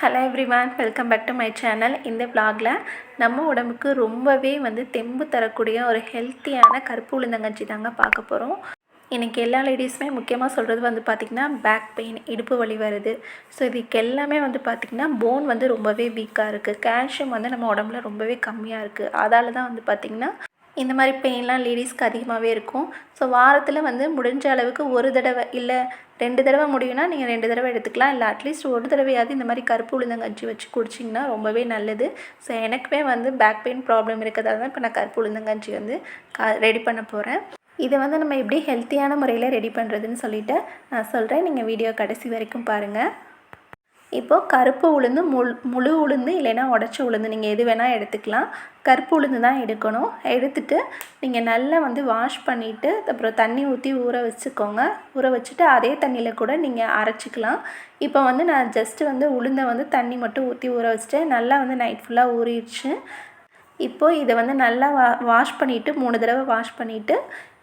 Hello everyone, welcome back to my channel. இந்த vlogல நம்ம உடம்புக்கு ரொம்பவே தெம்பு தரக்கூடிய ஒரு ஹெல்த்தியான கருப்பு உளுந்தங்கஞ்சி தாங்க பார்க்க போகிறோம். இன்றைக்கி எல்லா லேடிஸுமே முக்கியமாக சொல்கிறது பார்த்திங்கன்னா பேக் பெயின், இடுப்பு வலி வருது. ஸோ இதுக்கு எல்லாமே பார்த்திங்கன்னா போன் ரொம்பவே வீக்காக இருக்குது. கால்சியம் நம்ம உடம்புல ரொம்பவே கம்மியாக இருக்குது. அதால் தான் பார்த்திங்கன்னா இந்த மாதிரி பெயின்லாம் லேடிஸ்க்கு அதிகமாகவே இருக்கும். ஸோ வாரத்தில் முடிஞ்ச அளவுக்கு ஒரு தடவை இல்லை 2 தடவை முடியும்னா நீங்கள் 2 தடவை எடுத்துக்கலாம். இல்லை அட்லீஸ்ட் ஒரு தடவையாவது இந்த மாதிரி கருப்பு உளுந்தங்கஞ்சி வச்சு குடிச்சிங்கன்னா ரொம்பவே நல்லது. ஸோ எனக்குமே பேக் பெயின் ப்ராப்ளம் இருக்கிறதால தான் இப்போ நான் கருப்பு உளுந்தங்கஞ்சி ரெடி பண்ண போகிறேன். இதை நம்ம எப்படி ஹெல்த்தியான முறையில் ரெடி பண்ணுறதுன்னு சொல்லிவிட்டு நான் சொல்கிறேன். நீங்கள் வீடியோ கடைசி வரைக்கும் பாருங்கள். இப்போது கருப்பு உளுந்து முழு உளுந்து இல்லைன்னா உடச்ச உளுந்து நீங்கள் எது வேணால் எடுத்துக்கலாம். கருப்பு உளுந்து தான் எடுக்கணும். எடுத்துகிட்டு நீங்கள் நல்லா வாஷ் பண்ணிவிட்டு அப்புறம் தண்ணி ஊற்றி ஊற வச்சுக்கோங்க. ஊற வச்சுட்டு அதே தண்ணியில் கூட நீங்கள் அரைச்சிக்கலாம். இப்போ நான் ஜஸ்ட்டு உளுந்தை தண்ணி மட்டும் ஊற்றி ஊற வச்சுட்டு நல்லா நைட் ஃபுல்லாக ஊறிடுச்சு. இப்போது இதை நல்லா வாஷ் பண்ணிவிட்டு 3 தடவை வாஷ் பண்ணிவிட்டு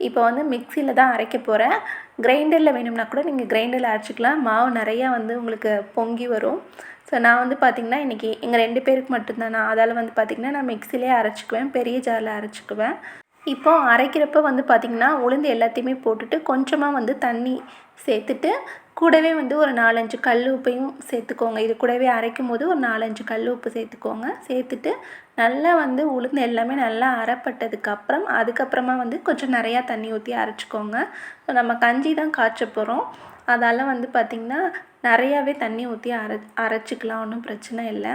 இப்போ மிக்சியில் தான் அரைக்க போகிறேன். கிரைண்டரில் வேணும்னா கூட நீங்கள் கிரைண்டரில் அரைச்சிக்கலாம். மாவு நிறையா உங்களுக்கு பொங்கி வரும். ஸோ நான் பார்த்திங்கன்னா இன்றைக்கி எங்கள் 2 பேருக்கு மட்டும்தான். நான் அதால் பார்த்திங்கன்னா நான் மிக்சிலே அரைச்சிக்குவேன். பெரிய ஜாரில் அரைச்சிக்குவேன். இப்போது அரைக்கிறப்ப பார்த்திங்கன்னா உளுந்து எல்லாத்தையுமே போட்டுட்டு கொஞ்சமாக தண்ணி சேர்த்துட்டு கூடவே ஒரு 4-5 கல் உப்பையும் சேர்த்துக்கோங்க. இது கூடவே அரைக்கும் போது ஒரு 4-5 கல் உப்பு சேர்த்துக்கோங்க. சேர்த்துட்டு நல்லா உளுந்து எல்லாமே நல்லா அரைப்பட்டதுக்கப்புறம் அதுக்கப்புறமா கொஞ்சம் நிறையா தண்ணி ஊற்றி அரைச்சிக்கோங்க. ஸோ நம்ம கஞ்சி தான் காய்ச்ச போகிறோம். அதால் பார்த்திங்கன்னா நிறையாவே தண்ணி ஊற்றி அரைச்சிக்கலாம். ஒன்றும் பிரச்சனை இல்லை.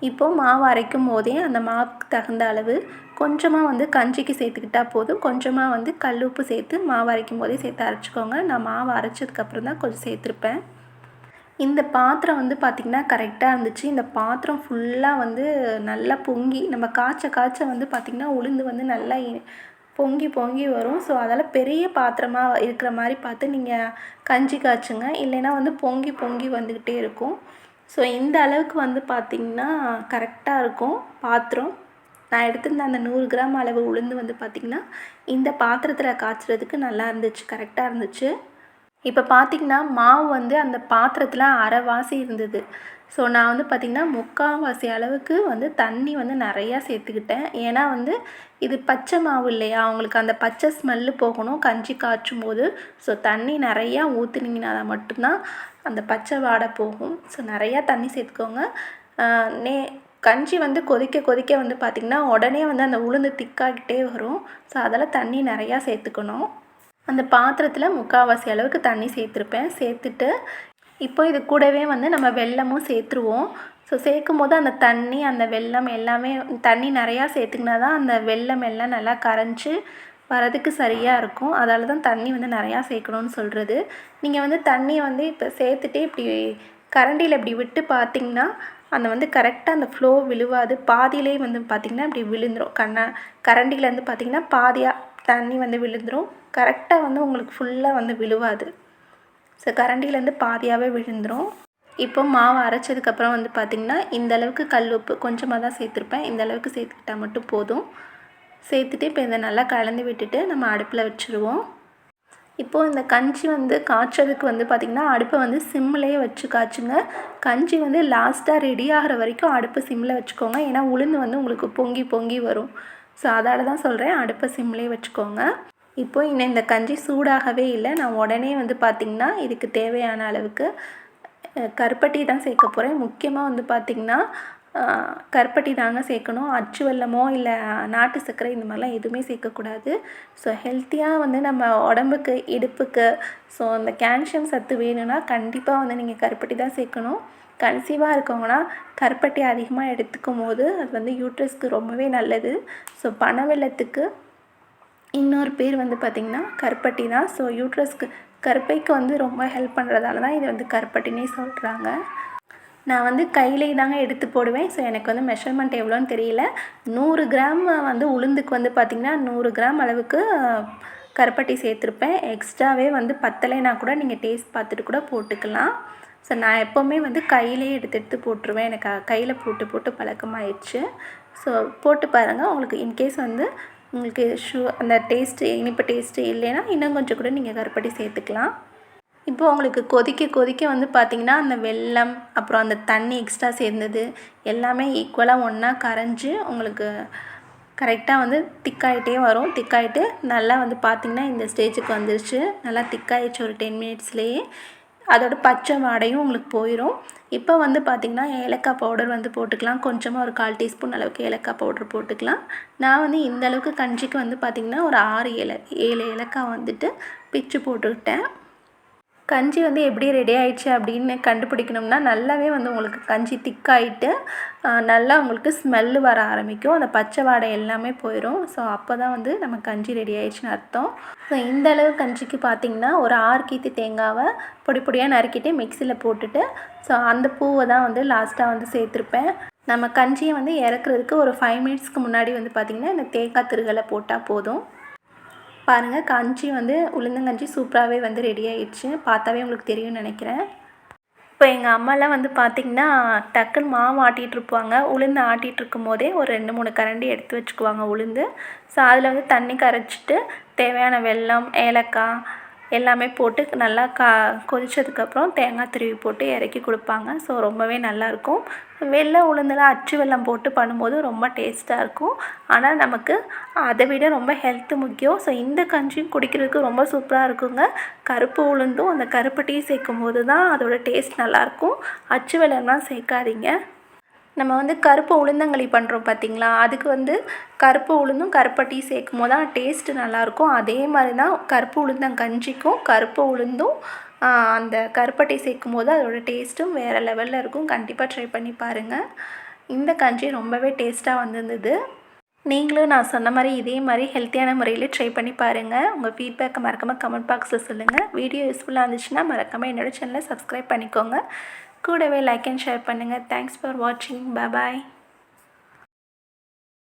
இப்போது மாவு அரைக்கும் போதே அந்த மாவுக்கு தகுந்த அளவு கொஞ்சமாக கஞ்சிக்கு சேர்த்துக்கிட்டால் போதும். கொஞ்சமாக கல் உப்பு சேர்த்து மாவு அரைக்கும் போதே சேர்த்து அரைச்சிக்கோங்க. நான் மாவு அரைச்சதுக்கப்புறம் தான் கொஞ்சம் சேர்த்துருப்பேன். இந்த பாத்திரம் பார்த்திங்கன்னா கரெக்டாக இருந்துச்சு. இந்த பாத்திரம் ஃபுல்லாக நல்லா பொங்கி நம்ம காய்ச்ச பார்த்திங்கன்னா உளுந்து நல்லா பொங்கி பொங்கி வரும். ஸோ அதால் பெரிய பாத்திரமாக இருக்கிற மாதிரி பார்த்து நீங்கள் கஞ்சி காய்ச்சுங்க. இல்லைன்னா பொங்கி பொங்கி வந்துக்கிட்டே இருக்கும். ஸோ இந்த அளவுக்கு பார்த்திங்கன்னா கரெக்டாக இருக்கும் பாத்திரம். நான் எடுத்திருந்த அந்த 100 கிராம் அளவு உளுந்து பார்த்திங்கன்னா இந்த பாத்திரத்தில் காய்ச்சறதுக்கு நல்லா இருந்துச்சு, கரெக்டாக இருந்துச்சு. இப்போ பார்த்திங்கன்னா மாவு அந்த பாத்திரத்தில் அரைவாசி இருந்தது. ஸோ நான் பார்த்திங்கன்னா 3/4 வாசி அளவுக்கு தண்ணி நிறையா சேர்த்துக்கிட்டேன். ஏன்னா இது பச்சை மாவு இல்லையா, அவங்களுக்கு அந்த பச்சை ஸ்மெல்லு போகணும் கஞ்சி காய்ச்சும் போது. ஸோ தண்ணி நிறையா ஊற்றுனீங்கன்னா மட்டும்தான் அந்த பச்சை வாடை போகும். ஸோ நிறையா தண்ணி சேர்த்துக்கோங்க. கஞ்சி கொதிக்க கொதிக்க பார்த்திங்கன்னா உடனே அந்த உளுந்து திக்காகிட்டே வரும். ஸோ அதில் தண்ணி நிறையா சேர்த்துக்கணும். அந்த பாத்திரத்தில் 3/4 வாசி அளவுக்கு தண்ணி சேர்த்துருப்பேன். சேர்த்துட்டு இப்போ இது கூடவே நம்ம வெல்லமும் சேர்த்துருவோம். ஸோ சேர்க்கும் போது அந்த தண்ணி அந்த வெல்லம் எல்லாமே தண்ணி நிறையா சேர்த்துக்கினா தான் அந்த வெல்லம் எல்லாம் நல்லா கரைஞ்சி வரதுக்கு சரியாக இருக்கும். அதால் தான் தண்ணி நிறையா சேர்க்கணும்னு சொல்கிறது. நீங்கள் தண்ணியை இப்போ சேர்த்துட்டு இப்படி கரண்டியில் இப்படி விட்டு பார்த்திங்கன்னா அந்த கரெக்டாக அந்த ஃப்ளோ விழுவாது. பாதியிலே பார்த்திங்கன்னா இப்படி விழுந்துடும். கரண்டிலேருந்து பார்த்திங்கன்னா பாதியாக தண்ணி விழுந்துடும். கரெக்டாக உங்களுக்கு ஃபுல்லாக விழுவாது. ஸோ கரண்டிலேருந்து பாதியாகவே விழுந்துடும். இப்போ மாவு அரைச்சதுக்கப்புறம் பார்த்திங்கன்னா இந்தளவுக்கு கல் உப்பு கொஞ்சமாக தான் சேர்த்துருப்பேன். இந்த அளவுக்கு சேர்த்துக்கிட்டால் மட்டும் போதும். சேர்த்துட்டு இப்போ இதை நல்லா கலந்து விட்டுட்டு நம்ம அடுப்பில் வச்சுருவோம். இப்போது இந்த கஞ்சி காய்ச்சதுக்கு பார்த்திங்கன்னா அடுப்பை சிம்மிலேயே வச்சு காய்ச்சுங்க. கஞ்சி லாஸ்ட்டாக ரெடி ஆகிற வரைக்கும் அடுப்பை சிம்மில் வச்சுக்கோங்க. ஏன்னா உளுந்து உங்களுக்கு பொங்கி பொங்கி வரும். ஸோ அதால் தான் சொல்கிறேன், அடுப்பை சிம்மிலே வச்சுக்கோங்க. இப்போது இன்னும் இந்த கஞ்சி சூடாகவே இல்லை. நான் உடனே பார்த்திங்கன்னா இதுக்கு தேவையான அளவுக்கு கருப்பட்டி தான் சேர்க்க போகிறேன். முக்கியமாக பார்த்திங்கன்னா கருப்பட்டி தாங்க சேர்க்கணும். அச்சு வெல்லமோ இல்லை நாட்டு சர்க்கரை இந்த மாதிரிலாம் எதுவுமே சேர்க்கக்கூடாது. ஸோ ஹெல்த்தியாக நம்ம உடம்புக்கு இடுப்புக்கு ஸோ அந்த கால்சியம் சத்து வேணும்னா கண்டிப்பாக நீங்கள் கருப்பட்டி தான் சேர்க்கணும். கன்சீவாக இருக்கவங்கன்னா கருப்பட்டி அதிகமாக எடுத்துக்கும் போது அது யூட்ரஸ்க்கு ரொம்பவே நல்லது. ஸோ பனவெல்லத்துக்கு இன்னொரு பேர் பார்த்திங்கன்னா கருப்பட்டி தான். ஸோ யூட்ரஸ்க்கு கருப்பைக்கு ரொம்ப ஹெல்ப் பண்ணுறதால தான் இது கருப்பட்டினே சொல்கிறாங்க. நான் கையிலே தாங்க எடுத்து போடுவேன். ஸோ எனக்கு மெஷர்மெண்ட் எவ்வளோன்னு தெரியல. 100 கிராம் உளுந்துக்கு பார்த்திங்கன்னா 100 கிராம் அளவுக்கு கருப்பட்டி சேர்த்துருப்பேன். எக்ஸ்ட்ராவே பத்தலைனா கூட நீங்கள் டேஸ்ட் பார்த்துட்டு கூட போட்டுக்கலாம். ஸோ நான் எப்போவுமே கையிலே எடுத்து போட்டுருவேன். எனக்கு கையில் போட்டு போட்டு பழக்கமாயிடுச்சு. ஸோ போட்டு பாருங்கள். உங்களுக்கு இன்கேஸ் உங்களுக்கு அந்த டேஸ்ட்டு இனிப்பு டேஸ்ட்டு இல்லைன்னா இன்னும் கொஞ்சம் கூட நீங்கள் கருப்பட்டி சேர்த்துக்கலாம். இப்போ உங்களுக்கு கொதிக்க கொதிக்க வந்து பார்த்திங்கன்னா அந்த வெல்லம் அப்புறம் அந்த தண்ணி எக்ஸ்ட்ரா சேர்ந்தது எல்லாமே ஈக்குவலாக ஒன்றா கரைஞ்சி உங்களுக்கு கரெக்டாக வந்து திக்காயிட்டே வரும். திக்காயிட்டு நல்லா வந்து பார்த்திங்கன்னா இந்த ஸ்டேஜுக்கு வந்துருச்சு. நல்லா திக்காயிடுச்சு ஒரு 10 மினிட்ஸ்லேயே. அதோட பச்சை வாடையும் உங்களுக்கு போயிடும். இப்போ வந்து பார்த்திங்கன்னா ஏலக்காய் பவுடர் வந்து போட்டுக்கலாம். கொஞ்சமாக ஒரு 1/4 டீஸ்பூன் அளவுக்கு ஏலக்காய் பவுடர் போட்டுக்கலாம். நான் வந்து இந்த அளவுக்கு கஞ்சிக்கு வந்து பார்த்திங்கன்னா ஒரு 7 ஏலக்காய் வந்துட்டு பிச்சு போட்டுக்கிட்டேன். கஞ்சி வந்து எப்படி ரெடி ஆயிடுச்சு அப்படின்னு கண்டுபிடிக்கணும்னா நல்லாவே வந்து உங்களுக்கு கஞ்சி திக்காயிட்டு நல்லா உங்களுக்கு ஸ்மெல்லு வர ஆரம்பிக்கும். அந்த பச்சை வாடை எல்லாமே போயிடும். ஸோ அப்போ தான் வந்து நம்ம கஞ்சி ரெடி ஆயிடுச்சுன்னு அர்த்தம். ஸோ இந்த அளவு கஞ்சிக்கு பார்த்திங்கன்னா ஒரு 6 கீத்து தேங்காவை பொடி பொடியாக நறுக்கிட்டு மிக்சியில் போட்டுட்டு ஸோ அந்த பூவை தான் வந்து லாஸ்ட்டாக வந்து சேர்த்துருப்பேன். நம்ம கஞ்சியை வந்து இறக்குறதுக்கு ஒரு 5 மினிட்ஸ்க்கு முன்னாடி வந்து பார்த்திங்கன்னா இந்த தேங்காய் திருகலை போட்டால் போதும். பாருங்கள், கஞ்சி வந்து உளுந்தங்கஞ்சி சூப்பராகவே வந்து ரெடி ஆகிடுச்சு. பார்த்தாவே உங்களுக்கு தெரியும்னு நினைக்கிறேன். இப்போ எங்கள் அம்மாலாம் வந்து பார்த்திங்கன்னா டக்குன்னு மாவு ஆட்டிகிட்ருப்பாங்க. உளுந்து ஆட்டிகிட்ருக்கும் போதே ஒரு 2-3 கரண்டி எடுத்து வச்சுக்குவாங்க உளுந்து. ஸோ அதில் வந்து தண்ணி கரைச்சிட்டு தேவையான வெல்லம், ஏலக்காய் எல்லாமே போட்டு நல்லா கொதித்ததுக்கப்புறம் தேங்காய் துருவி போட்டு இறக்கி கொடுப்பாங்க. ஸோ ரொம்பவே நல்லாயிருக்கும். வெல்லம் உளுந்தெல்லாம் அச்சு வெல்லம் போட்டு பண்ணும்போது ரொம்ப டேஸ்ட்டாக இருக்கும். ஆனால் நமக்கு அதை விட ரொம்ப ஹெல்த்து முக்கியம். ஸோ இந்த கஞ்சியும் குடிக்கிறதுக்கு ரொம்ப சூப்பராக இருக்குங்க. கருப்பு உளுந்தும் அந்த கருப்பு டீ சேர்க்கும் போது தான் அதோடய டேஸ்ட் நல்லாயிருக்கும். அச்சு வெல்லம்லாம் சேர்க்காதீங்க. நம்ம வந்து கருப்பு உளுந்தங்களி பண்ணுறோம் பார்த்திங்களா, அதுக்கு வந்து கருப்பு உளுந்தும் கருப்பட்டி சேர்க்கும் போது தான் டேஸ்ட்டு நல்லாயிருக்கும். அதே மாதிரி தான் கருப்பு உளுந்தங்கஞ்சிக்கும் கருப்பு உளுந்தும் அந்த கருப்பட்டி சேர்க்கும் போது அதோடய டேஸ்ட்டும் வேறு லெவலில் இருக்கும். கண்டிப்பாக ட்ரை பண்ணி பாருங்கள். இந்த கஞ்சி ரொம்பவே டேஸ்ட்டாக வந்திருந்தது. நீங்களும் நான் சொன்ன மாதிரி இதே மாதிரி ஹெல்த்தியான முறையில் ட்ரை பண்ணி பாருங்கள். உங்கள் ஃபீட்பேக்கை மறக்காமல் கமெண்ட் பாக்ஸில் சொல்லுங்கள். வீடியோ யூஸ்ஃபுல்லாக இருந்துச்சுன்னா மறக்காமல் என்னோடய சேனலை சப்ஸ்கிரைப் பண்ணிக்கோங்க. கூடவே லைக் அண்ட் ஷேர் பண்ணுங்கள். தேங்க்ஸ் ஃபார் வாட்சிங். பாய்.